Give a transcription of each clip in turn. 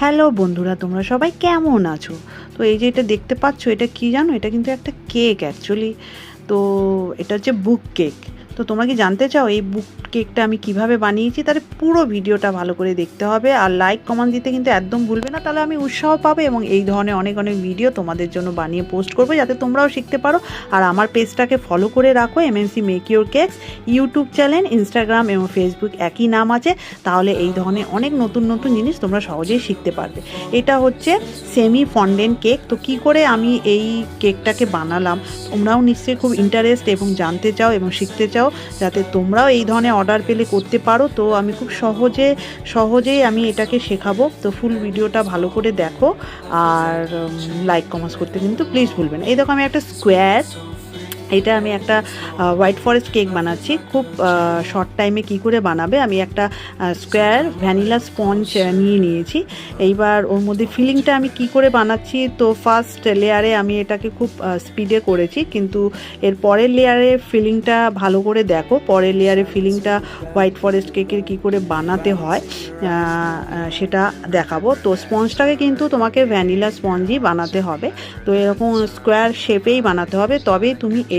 Hello বন্ধুরা, তোমরা সবাই কেমন আছো? তো এই যে এটা দেখতে পাচ্ছ, এটা কি জানো? এটা কিন্তু একটা কেক অ্যাকচুয়ালি। তো এটা হচ্ছে বুক কেক। তো তোমরা কি জানতে চাও এই বুক কেকটা আমি কিভাবে বানিয়েছি? তাহলে পুরো ভিডিওটা ভালো করে দেখতে হবে, আর লাইক কমেন্ট দিতে কিন্তু একদম ভুলবে না, তাহলে আমি উৎসাহ পাবো এবং এই ধরনের অনেক অনেক ভিডিও তোমাদের জন্য বানিয়ে পোস্ট করবো, যাতে তোমরাও শিখতে পারো। আর আমার পেজটাকে ফলো করে রাখো, MNC make your cakes YouTube channel, Instagram এবং ফেসবুক একই নাম আছে। তাহলে এই ধরনের অনেক নতুন নতুন জিনিস তোমরা সহজেই শিখতে পারবে। এটা হচ্ছে সেমি ফন্ডেন্ট কেক। তো কি করে আমি এই কেকটাকে বানালাম, তোমরাও নিশ্চয়ই খুব ইন্টারেস্ট এবং জানতে চাও এবং শিখতে চাও, যাতে তোমরাও এই ধরনের অর্ডার পেলে করতে পারো। তো আমি খুব সহজেই আমি এটাকে শেখাবো। তো ফুল ভিডিওটা ভালো করে দেখো, আর লাইক কমেন্টস করতে কিন্তু প্লিজ ভুলবেন না। এই দেখো, আমি একটা স্কোয়ার, এটা আমি একটা হোয়াইট ফরেস্ট কেক বানাচ্ছি। খুব শর্ট টাইমে কি করে বানাবে, আমি একটা স্কোয়ার ভ্যানিলা স্পঞ্জ নিয়েছি। এইবার ওর মধ্যে ফিলিংটা আমি কি করে বানাচ্ছি, তো ফার্স্ট লেয়ারে আমি এটাকে খুব স্পিডে করেছি, কিন্তু এর পরের লেয়ারে ফিলিংটা ভালো করে দেখো। পরের লেয়ারে ফিলিংটা হোয়াইট ফরেস্ট কেকের কি করে বানাতে হয় সেটা দেখাবো। তো স্পঞ্জটাকে কিন্তু তোমাকে ভ্যানিলা স্পঞ্জই বানাতে হবে। তো এরকম স্কোয়ার শেপেই বানাতে হবে, তবেই তুমি এই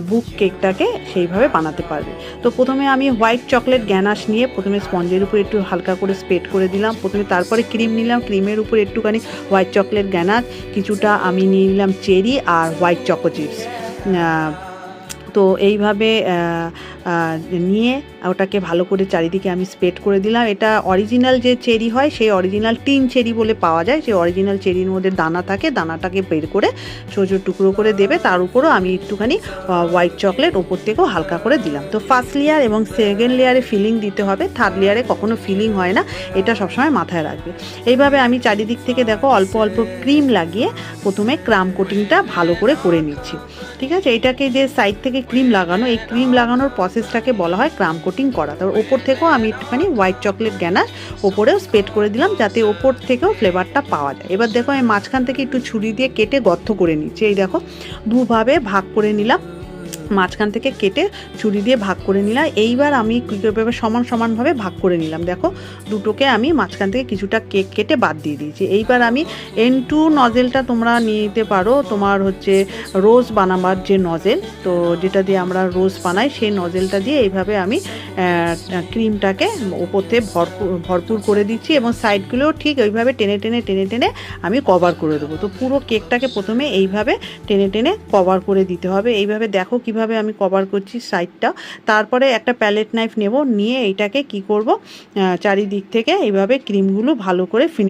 বুক কেকটাকে সেইভাবে বানাতে পারবে। তো প্রথমে আমি হোয়াইট চকলেট গ্যানাশ নিয়ে প্রথমে স্পঞ্জের উপর একটু হালকা করে স্প্রেড করে দিলাম। তারপরে ক্রিম নিলাম, ক্রিমের উপর একটুখানি হোয়াইট চকলেট গ্যানাশ, কিছুটা আমি নিয়ে নিলাম চেরি আর হোয়াইট চকো চিপস। তো এইভাবে নিয়ে ওটাকে ভালো করে চারিদিকে আমি স্প্রেড করে দিলাম। এটা অরিজিনাল যে চেরি হয়, সেই অরিজিনাল টিন চেরি বলে পাওয়া যায়, সেই অরিজিনাল চেরির মধ্যে দানা থাকে, দানাটাকে বের করে ছোটো ছোটো টুকরো করে দেবে। তার উপরও আমি একটুখানি হোয়াইট চকলেট ওপর থেকেও হালকা করে দিলাম। তো ফার্স্ট লেয়ার এবং সেকেন্ড লেয়ারে ফিলিং দিতে হবে, থার্ড লেয়ারে কখনো ফিলিং হয় না, এটা সবসময় মাথায় রাখবে। এইভাবে আমি চারিদিক থেকে দেখো অল্প অল্প ক্রিম লাগিয়ে প্রথমে ক্রাম কোটিংটা ভালো করে নিচ্ছি। ঠিক আছে, এটাকে যে সাইড থেকে ক্রিম লাগানো, এই ক্রিম লাগানোর প্রসেসটাকে বলা হয় ক্রাম কোটিং করা। তারপর ওপর থেকেও আমি একটুখানি হোয়াইট চকলেট গ্যানাশ ওপরেও স্প্রেড করে দিলাম, যাতে ওপর থেকেও ফ্লেভারটা পাওয়া যায়। এবার দেখো, আমি মাঝখান থেকে একটু ছুরি দিয়ে কেটে গর্ত করে নিচ্ছি। এই দেখো, দুভাবে ভাগ করে নিলাম, মাঝখান থেকে কেটে ছুরি দিয়ে ভাগ করে নিলাম। এইবার আমি কীভাবে সমানভাবে ভাগ করে নিলাম, দেখো দুটোকে আমি মাঝখান থেকে কিছুটা কেক কেটে বাদ দিয়ে দিয়েছি। এইবার আমি N2 নজেলটা তোমরা নিয়ে নিতে পারো, তোমার হচ্ছে রোজ বানাবার যে নজেল, তো যেটা দিয়ে আমরা রোজ বানাই, সেই নজেলটা দিয়ে এইভাবে আমি ক্রিমটাকে ওপর থেকে ভরপুর করে দিচ্ছি, এবং সাইডগুলোও ঠিক ওইভাবে টেনে টেনে আমি কভার করে দেবো। তো পুরো কেকটাকে প্রথমে এইভাবে টেনে কভার করে দিতে হবে। এইভাবে দেখো কিভাবে আমি কভার করছি সাইডটা। তারপরে একটা প্যালেট নাইফ নেব, নিয়ে এইটাকে কি করব, চারিদিক থেকে এইভাবে ক্রিমগুলো ভালো করে